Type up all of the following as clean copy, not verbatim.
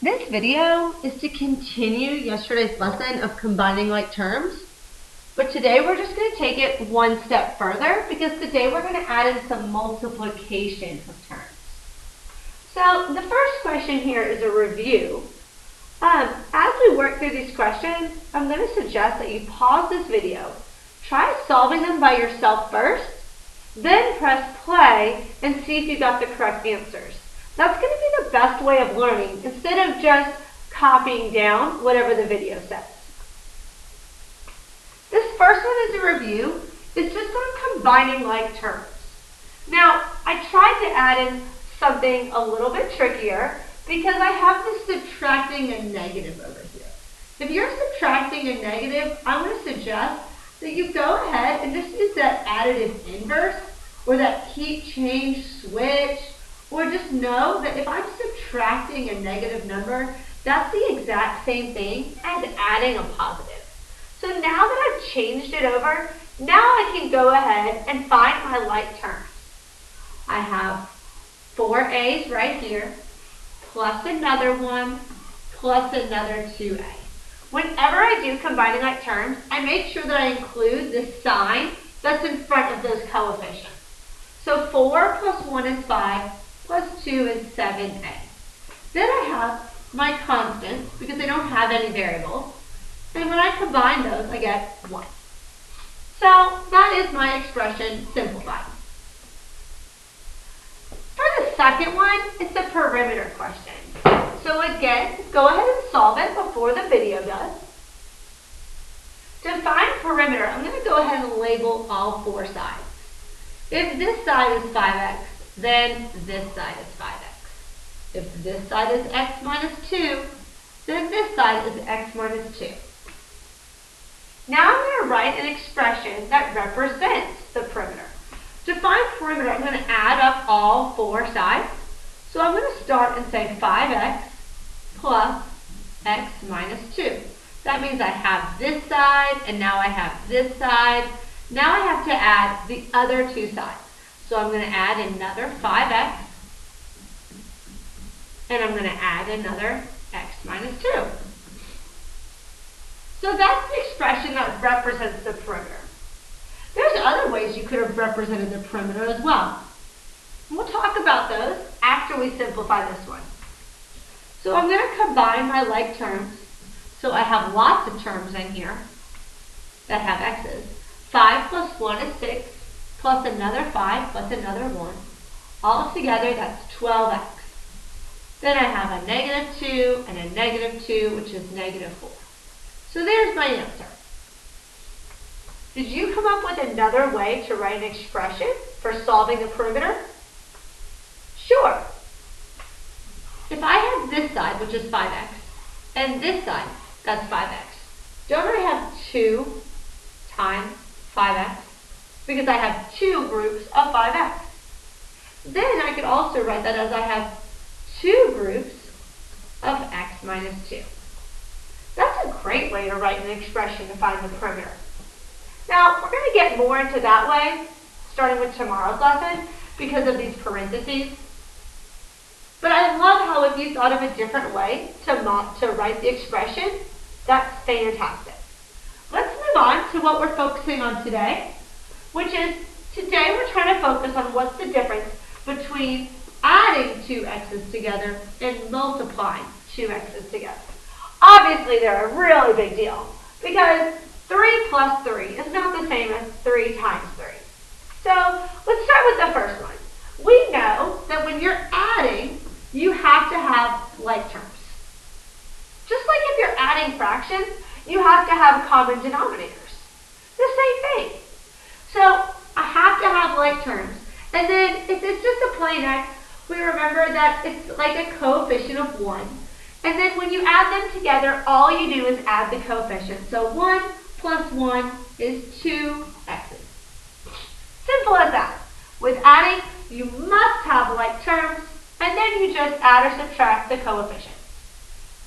This video is to continue yesterday's lesson of combining like terms, but today we're just going to take it one step further because today we're going to add in some multiplication of terms. So the first question here is a review. As we work through these questions, I'm going to suggest that you pause this video, try solving them by yourself first, then press play and see if you got the correct answers. That's going to be the best way of learning instead of just copying down whatever the video says. This first one is a review. It's just on combining like terms. Now, I tried to add in something a little bit trickier because I have this subtracting and negative over here. If you're subtracting a negative, I'm going to suggest that you go ahead and just use that additive inverse or that keep, change, switch. Or just know that if I'm subtracting a negative number, that's the exact same thing as adding a positive. So now that I've changed it over, now I can go ahead and find my like terms. I have 4a's right here, plus another one, plus another 2a. Whenever I do combining like terms, I make sure that I include the sign that's in front of those coefficients. So 4 plus 1 is 5. Plus 2 is 7a. Then I have my constants, because I don't have any variables. And when I combine those, I get 1. So that is my expression simplified. For the second one, it's a perimeter question. So again, go ahead and solve it before the video does. To find perimeter, I'm going to go ahead and label all 4 sides. If this side is 5x, then this side is 5x. If this side is x minus 2, then this side is x minus 2. Now I'm going to write an expression that represents the perimeter. To find perimeter, I'm going to add up all 4 sides. So I'm going to start and say 5x plus x minus 2. That means I have this side, and now I have this side. Now I have to add the other 2 sides. So I'm going to add another 5x, and I'm going to add another x minus 2. So that's the expression that represents the perimeter. There's other ways you could have represented the perimeter as well. And we'll talk about those after we simplify this one. So I'm going to combine my like terms. So I have lots of terms in here that have x's. 5 plus 1 is 6. Plus another 5, plus another 1. All together, that's 12x. Then I have a negative 2 and a negative 2, which is negative 4. So there's my answer. Did you come up with another way to write an expression for solving the perimeter? Sure. If I have this side, which is 5x, and this side, that's 5x, don't I have 2 times 5x? Because I have 2 groups of 5x. Then I could also write that as I have 2 groups of x minus 2. That's a great way to write an expression to find the perimeter. Now, we're going to get more into that way, starting with tomorrow's lesson, because of these parentheses. But I love how if you thought of a different way to write the expression, that's fantastic. Let's move on to what we're focusing on today. Which is, today we're trying to focus on what's the difference between adding 2 x's together and multiplying 2 x's together. Obviously, they're a really big deal because 3 plus 3 is not the same as 3 times 3. So let's start with the first one. We know that when you're adding, you have to have like terms. Just like if you're adding fractions, you have to have common denominators. The same thing. So I have to have like terms. And then if it's just a plain x, we remember that it's like a coefficient of 1. And then when you add them together, all you do is add the coefficients. So 1 plus 1 is 2 x's. Simple as that. With adding, you must have like terms, and then you just add or subtract the coefficients.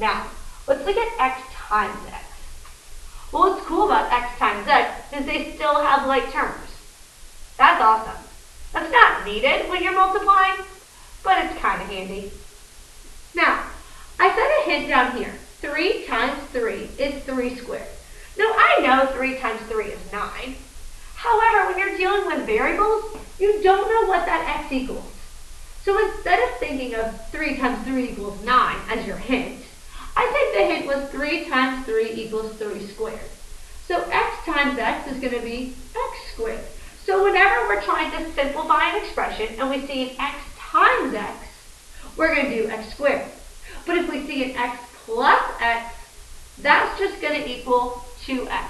Now, let's look at x times x. Well, what's cool about x times x is they still have like terms. That's awesome. That's not needed when you're multiplying, but it's kind of handy. Now, I I set a hint down here. 3 times 3 is 3 squared. Now I know 3 times 3 is 9. However, when you're dealing with variables, you don't know what that x equals. So instead of thinking of 3 times 3 equals 9 as your hint, I think the hint was 3 times 3 equals 3 squared. So x times x is going to be x squared. So whenever we're trying to simplify an expression and we see an x times x, we're going to do x squared. But if we see an x plus x, that's just going to equal 2x.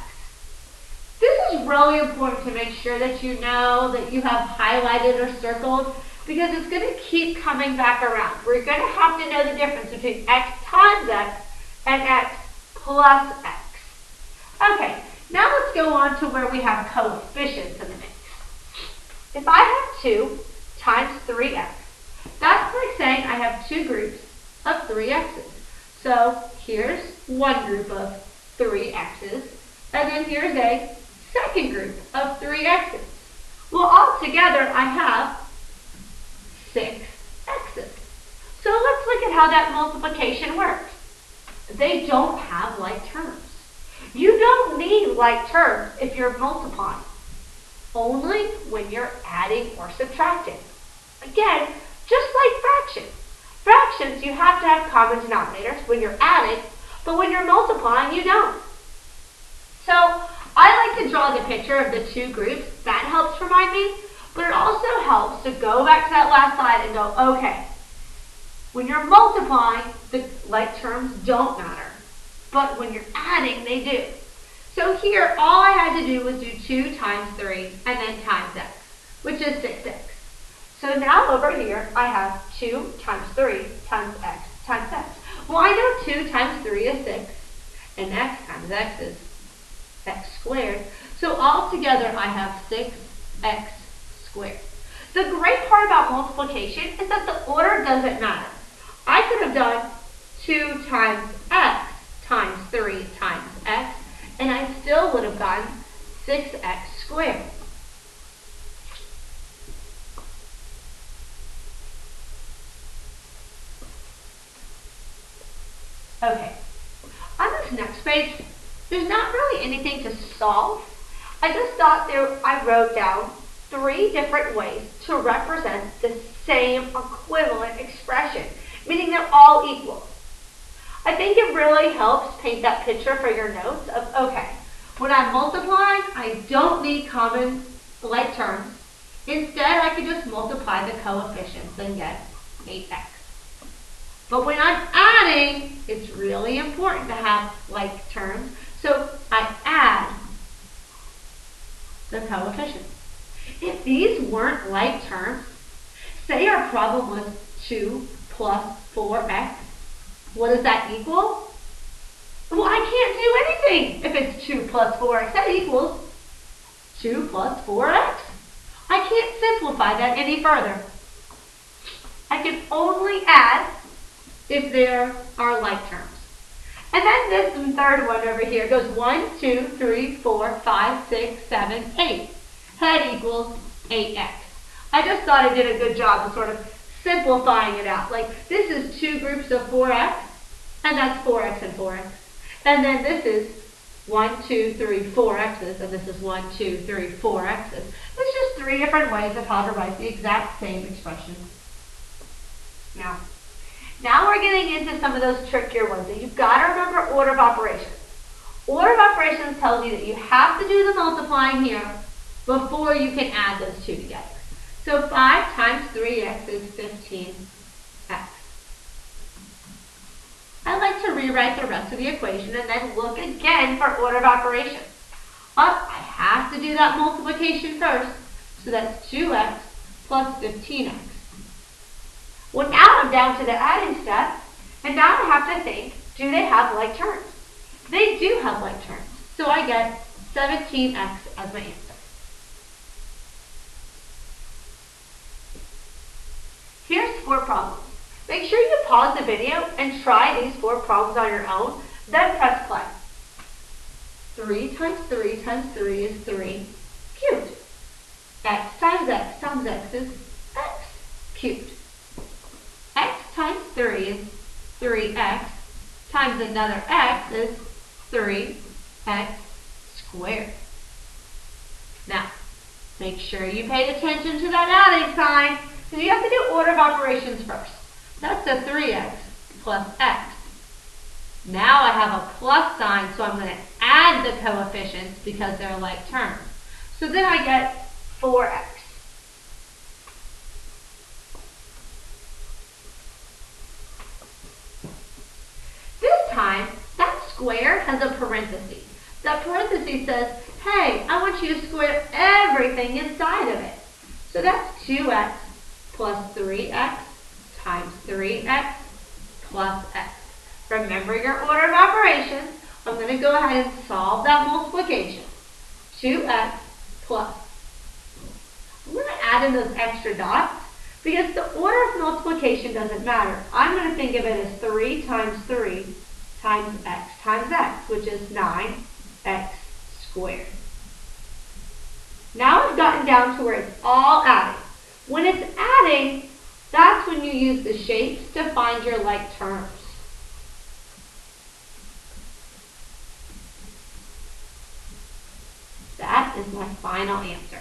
This is really important to make sure that you know that you have highlighted or circled, because it's going to keep coming back around. We're going to have to know the difference between x times x and x plus x. Okay, now let's go on to where we have coefficients in the mix. If I have 2 times 3x, that's like saying I have two groups of 3x's. So here's one group of 3x's, and then here's a second group of 3x's. Well, altogether I have 6x's. So let's look at how that multiplication works. They don't have like terms. You don't need like terms if you're multiplying, only when you're adding or subtracting. Again, just like fractions. Fractions, you have to have common denominators when you're adding, but when you're multiplying, you don't. So I like to draw the picture of the two groups. That helps remind me, but it also helps to go back to that last slide and go, okay, when you're multiplying, the like terms don't matter, but when you're adding, they do. So here, all I had to do was do 2 times 3 and then times x, which is 6x. So now over here, I have 2 times 3 times x times x. Well, I know 2 times 3 is 6, and x times x is x squared. So altogether, I have 6x squared. The great part about multiplication is that the order doesn't matter. I could have done 2 times x times 3 times x, and I still would have gotten 6x squared. Okay, on this next page, there's not really anything to solve. I just thought I wrote down 3 different ways to represent the same equivalent expression, meaning they're all equal. I think it really helps paint that picture for your notes of, okay, when I'm multiplying, I don't need common like terms. Instead, I could just multiply the coefficients and get 8x. But when I'm adding, it's really important to have like terms. So I add the coefficients. If these weren't like terms, say our problem was 2 plus 4x, what does that equal? Well, I can't do anything if it's 2 plus 4x. That equals 2 plus 4x. I can't simplify that any further. I can only add if there are like terms. And then this third one over here goes 1, 2, 3, 4, 5, 6, 7, 8. Head equals 8x. I just thought I did a good job of sort of simplifying it out. Like, this is 2 groups of 4x, and that's 4x and 4x. And then this is 1, 2, 3, 4x's, and this is 1, 2, 3, 4x's. It's just 3 different ways of how to write the exact same expression. Now we're getting into some of those trickier ones that you've got to remember order of operations. Order of operations tells you that you have to do the multiplying here before you can add those two together. So 5 times 3x is 15x. I like to rewrite the rest of the equation and then look again for order of operations. But I have to do that multiplication first, so that's 2x plus 15x. Well, now I'm down to the adding step, and now I have to think, do they have like terms? They do have like terms, so I get 17x as my answer. Here's 4 problems. Make sure you pause the video and try these 4 problems on your own, then press play. 3 times 3 times 3 is 3 cubed. X times x is x cubed. X times 3 is 3x times another x is 3x squared. Now, make sure you pay attention to that adding sign, because you have to do order of operations first. That's a 3x plus x. Now I have a plus sign, so I'm going to add the coefficients because they're like terms. So then I get 4x. This time, that square has a parenthesis. That parenthesis says, hey, I want you to square everything inside of it. So that's 2x plus 3x times 3x plus x. Remember your order of operations. I'm going to go ahead and solve that multiplication. 2x plus. I'm going to add in those extra dots because the order of multiplication doesn't matter. I'm going to think of it as 3 times 3 times x, which is 9x squared. Now I've gotten down to where it's all adding. When it's adding, that's when you use the shapes to find your like terms. That is my final answer.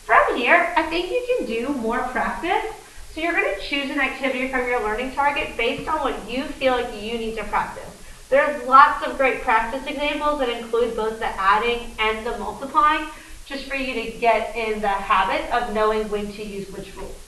From here, I think you can do more practice. So you're going to choose an activity from your learning target based on what you feel like you need to practice. There's lots of great practice examples that include both the adding and the multiplying, just for you to get in the habit of knowing when to use which rules.